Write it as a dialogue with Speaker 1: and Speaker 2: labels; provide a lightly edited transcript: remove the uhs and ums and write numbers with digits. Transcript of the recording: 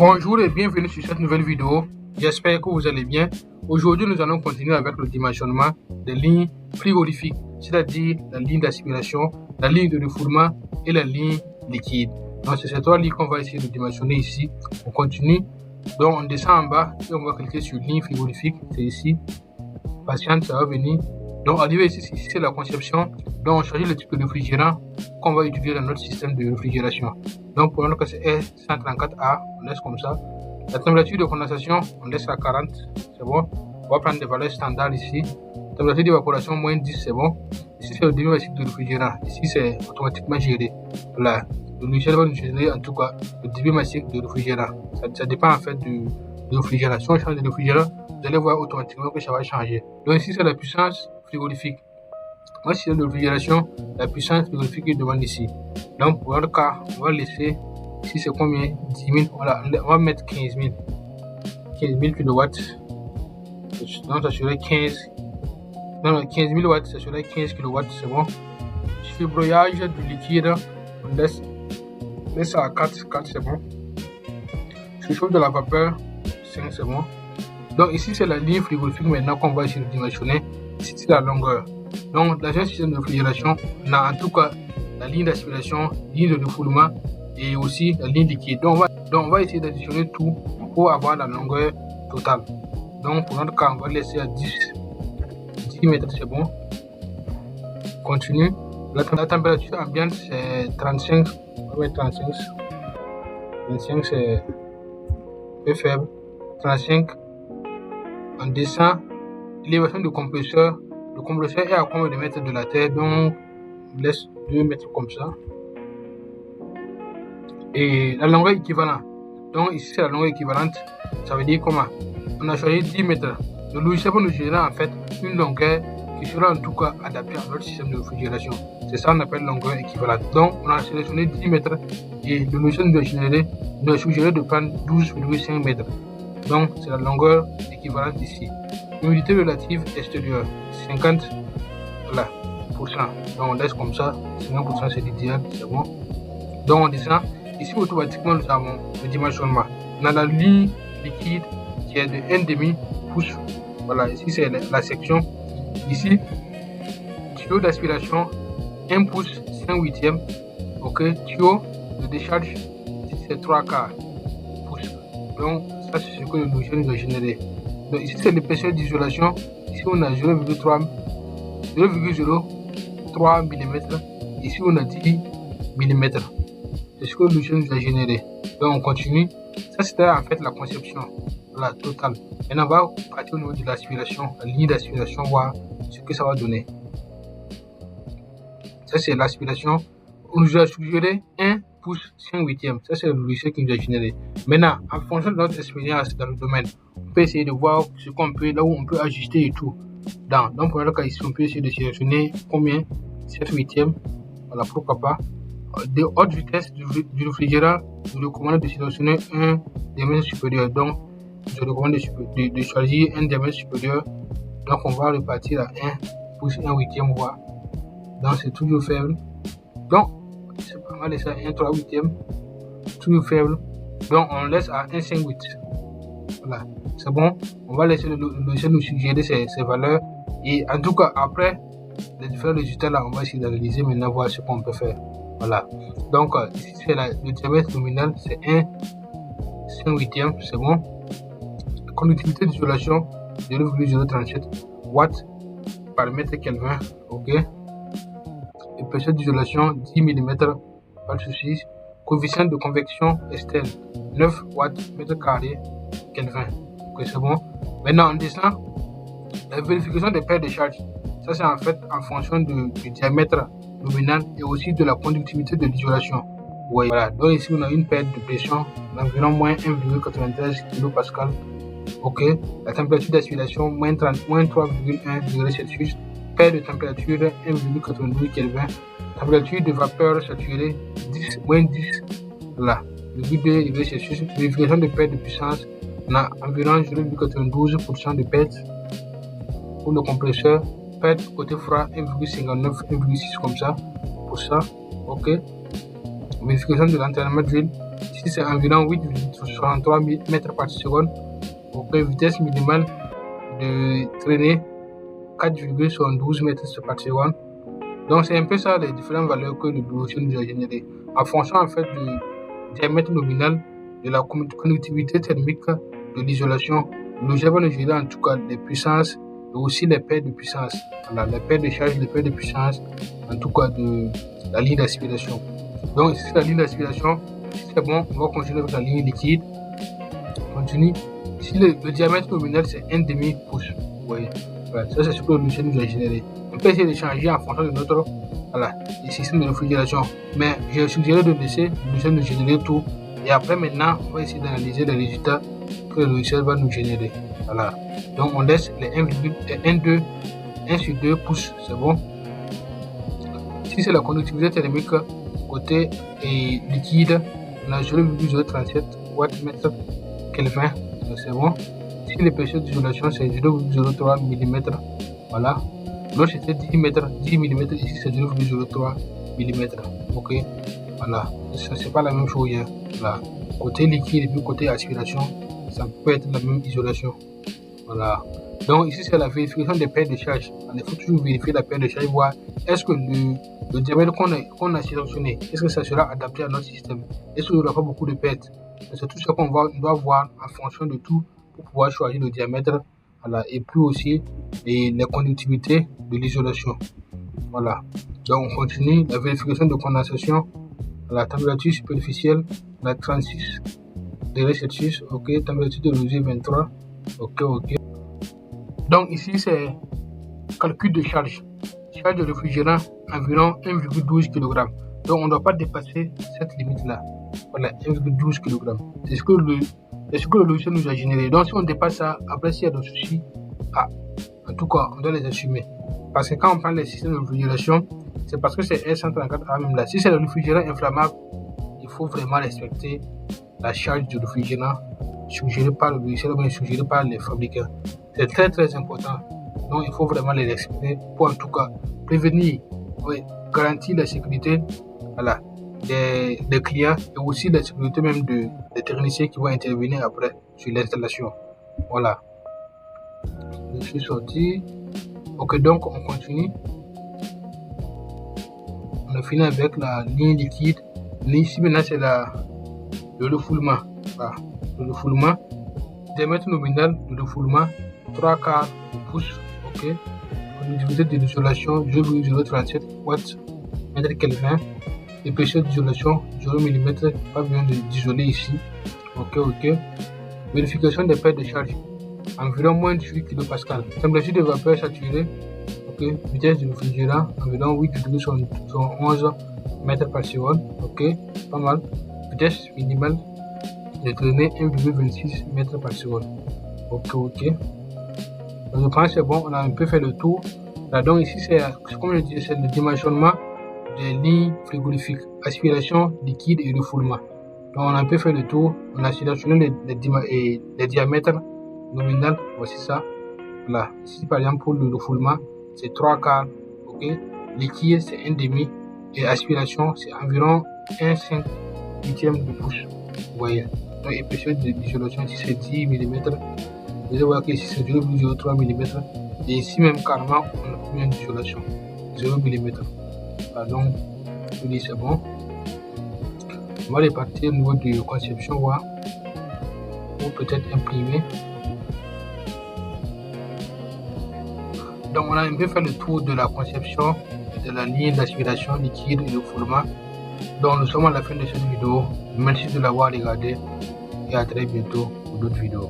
Speaker 1: Bonjour et bienvenue sur cette nouvelle vidéo. J'espère que vous allez bien. Aujourd'hui, nous allons continuer avec le dimensionnement des lignes frigorifiques, c'est-à-dire la ligne d'aspiration, la ligne de refoulement et la ligne liquide. Donc, c'est ces trois lignes qu'on va essayer de dimensionner ici. On continue. Donc, on descend en bas et on va cliquer sur ligne frigorifique. C'est ici. Patiente, ça va venir. Donc, arrivé ici, c'est la conception. Donc, on choisit le type de réfrigérant qu'on va utiliser dans notre système de réfrigération. Donc, pour notre cas, c'est R134A, on laisse comme ça. La température de condensation, on laisse à 40, c'est bon. On va prendre des valeurs standards ici. Température d'évaporation, moins 10, c'est bon. Ici, c'est le débit massif de réfrigérant. Ici, c'est automatiquement géré. Voilà. Le logiciel va nous gérer, en tout cas, le débit massif de réfrigérant. Ça dépend en fait du réfrigérant. Si on change de réfrigérant, vous allez voir automatiquement que ça va changer. Donc, ici, c'est la puissance frigorifique. Moi, si c'est de réfrigération, la puissance frigorifique est devant ici. Donc, pour notre cas, on va laisser, ici c'est combien? 10 000, voilà, on va mettre 15 000. 15 000 kW. Donc, ça serait 15 000 watts, ça serait 15 kW, c'est bon. Sur le broyage du liquide, on laisse ça à 4, c'est bon. Sur chauffe de la vapeur, 5, c'est bon. Donc, ici, c'est la ligne frigorifique maintenant qu'on va essayer de dimensionner. Ici, c'est la longueur. Donc, dans un système de réfrigération, on a en tout cas la ligne d'aspiration, ligne de refoulement et aussi la ligne liquide. Donc, on va essayer d'additionner tout pour avoir la longueur totale. Donc, pour notre cas, on va laisser à 10 mètres, c'est bon. Continue. La température ambiante, c'est 35. On va mettre 35. 35, c'est un peu faible. 35. On descend. L'élévation du compresseur. Le compresseur est à combien de mètres de la terre, donc on laisse 2 mètres comme ça. Et la longueur équivalente. Donc ici c'est la longueur équivalente. Ça veut dire comment? On a choisi 10 mètres. Le logiciel va nous générer en fait une longueur qui sera en tout cas adaptée à notre système de réfrigération. C'est ça qu'on appelle longueur équivalente. Donc on a sélectionné 10 mètres et le logiciel nous a suggéré de prendre 12,5 mètres. Donc c'est la longueur équivalente ici. Humidité relative extérieure 50 là, %. Donc on laisse comme ça, 50% c'est l'idéal, c'est bon. Donc on descend. Ici automatiquement nous avons le dimensionnement. On a la ligne liquide qui est de 1,5 pouce. Voilà, ici c'est la section. Ici, tuyau d'aspiration 1 pouce 5/8. Ok, tuyau de décharge, ici c'est 3/4 pouce. Donc ça c'est ce que le logiciel nous a généré. Donc ici c'est l'épaisseur d'isolation. Ici on a 0,03 mm. Ici on a 10 mm. C'est ce que le logiciel nous a généré. Donc on continue. Ça c'était en fait la conception, la totale. Maintenant on va partir au niveau de l'aspiration, la ligne d'aspiration, voir ce que ça va donner. Ça c'est l'aspiration. On nous a suggéré 1 pouce 5/8. Ça c'est le logiciel qui nous a généré. Maintenant, en fonction de notre expérience dans le domaine, on peut essayer de voir ce qu'on peut, là où on peut ajuster et tout. Donc pour le cas ici, on peut essayer de sélectionner combien? 7/8. Voilà, pourquoi pas. De haute vitesse du réfrigérant, je recommande de sélectionner un diamètre supérieur. Donc je recommande de choisir un diamètre supérieur. Donc on va repartir à 1 pouce 1/8 voie. Donc c'est toujours faible. Donc on va laisser à 1 3/8. Toujours faible. Donc on laisse à 1 5/8. Voilà, c'est bon. On va laisser le logiciel nous suggérer ces valeurs. Et en tout cas, après les différents résultats là, on va essayer d'analyser maintenant, voir ce qu'on peut faire. Voilà. Donc ici c'est le diamètre nominal, c'est 1 5/8, c'est bon. La conductivité d'isolation 0,037 watts par mètre Kelvin. Ok. Épaisseur d'isolation 10 mm, pas de soucis. Coefficient de convection externe 9 watts mètre carré Kelvin. Ok, c'est bon. Maintenant on descend. La vérification des paires de charge. Ça c'est en fait en fonction du diamètre nominal et aussi de la conductivité de l'isolation. Ouais, voilà. Donc ici on a une perte de pression d'environ moins 1,93 kPa. Ok. La température d'aspiration moins 3,1 degrés Celsius. Perte de température 1,92 Kelvin. Température de vapeur saturée moins 10 là, 2 degrés Celsius. Vérification de perte de puissance. On a environ 0,92% de perte pour le compresseur. Perte côté froid 1,59, 1,6 comme ça pour ça. Ok. Vérification de l'entraînement d'huile Ici, c'est environ 8,63 mètres par seconde. Ok, vitesse minimale de traînée 4,72 mètres par seconde. Donc, c'est un peu ça les différentes valeurs que le logiciel nous a générées. En fonction, en fait, du diamètre nominal, de la conductivité thermique, de l'isolation, le logiciel va nous générer en tout cas les puissances et aussi les paires de puissance. Voilà, les paires de charge, les paires de puissance, en tout cas de la ligne d'aspiration. Donc, ici, c'est la ligne d'aspiration. Si c'est bon, on va continuer avec la ligne liquide. On continue. Ici, le diamètre nominal, c'est 1,5 pouce. Vous voyez. Voilà, ça, c'est ce que le logiciel nous a généré. On peut essayer de changer en fonction de notre système de réfrigération. Mais j'ai suggéré de laisser le logiciel nous générer tout. Et après, maintenant, on va essayer d'analyser les résultats que le logiciel va nous générer. Voilà. Donc, on laisse les 1 sur 2 pouces. C'est bon. Ici, c'est la conductivité thermique côté liquide. On a 0,037 watts mètre Kelvin. C'est bon. Ici, l'épaisseur d'isolation, c'est 0,03 mm. Voilà. L'autre, c'était 10 mm. Ici, c'est 0,03 mm. Ok. Voilà. C'est pas la même chose. Hein. Voilà. Côté liquide et puis côté aspiration, ça peut être la même isolation. Voilà. Donc, ici, c'est la vérification des paires de charge. Il faut toujours vérifier la paire de charge, voir est-ce que le diamètre qu'on a sélectionné, est-ce que ça sera adapté à notre système? Est-ce qu'il n'y aura pas beaucoup de pertes? C'est tout ce qu'on doit voir en fonction de tout pour pouvoir choisir le diamètre. Voilà. Et puis aussi les conductivités de l'isolation. Voilà. Donc, on continue la vérification de condensation. La température superficielle, la 36 degrés Celsius. Ok. Température de rosée 23. Ok. Donc, ici, c'est calcul de charge. Charge de réfrigérant environ 1,12 kg. Donc, on ne doit pas dépasser cette limite-là. Voilà, 1,12 kg. C'est ce que le logiciel nous a généré. Donc, si on dépasse ça, après, s'il y a des soucis, en tout cas, on doit les assumer. Parce que quand on prend les systèmes de réfrigération, c'est parce que c'est R134A même là. Si c'est le réfrigérant inflammable, il faut vraiment respecter la charge du réfrigérant suggérée par le logiciel ou suggérée par les fabricants. C'est très très important. Donc, il faut vraiment les respecter pour en tout cas prévenir, garantir la sécurité des clients et aussi la sécurité même des techniciens qui vont intervenir après sur l'installation. Voilà. Je suis sorti. Ok, donc on continue. On a fini avec la ligne liquide. Ici maintenant c'est le refoulement. Voilà. Le refoulement. Diamètre nominal de refoulement 3/4 pouces. Ok. Conductivité de l'isolation 0,037 watts mètre Kelvin. Épaisseur d'isolation 0 mm. Pas besoin d'isoler ici. Ok. Vérification des paires de charge. Environ moins de 8 kPa. Température de vapeur saturée. Ok. Vitesse de réfrigérant environ 8,11 mètres par seconde. Ok. Pas mal. Vitesse minimale de traînée 1,26 mètres par seconde. Ok. Donc, je pense que c'est bon. On a un peu fait le tour. Là, donc ici, c'est comme je disais, c'est le dimensionnement des lignes frigorifiques, aspiration, liquide et refoulement. Donc, on a un peu fait le tour. On a sélectionné les diamètres nominal, voici ça. Voilà. Ici, par exemple, pour le refoulement, c'est 3/4. Ok. Liquide, c'est 1,5. Et aspiration, c'est environ 1/5 de pouce. Vous voyez. Donc, épaisseur de l'isolation, ici, c'est 10 mm. Vous allez voir qu'ici, c'est 0,03 mm. Et ici, même carrément, on a combien d'isolation? 0 mm. Donc, je dis c'est bon. On va répartir au niveau de conception, voir. Ou peut-être imprimer. Donc, on a un peu fait le tour de la conception de la ligne d'aspiration liquide et de refoulement. Donc, nous sommes à la fin de cette vidéo. Merci de l'avoir regardé et à très bientôt pour d'autres vidéos.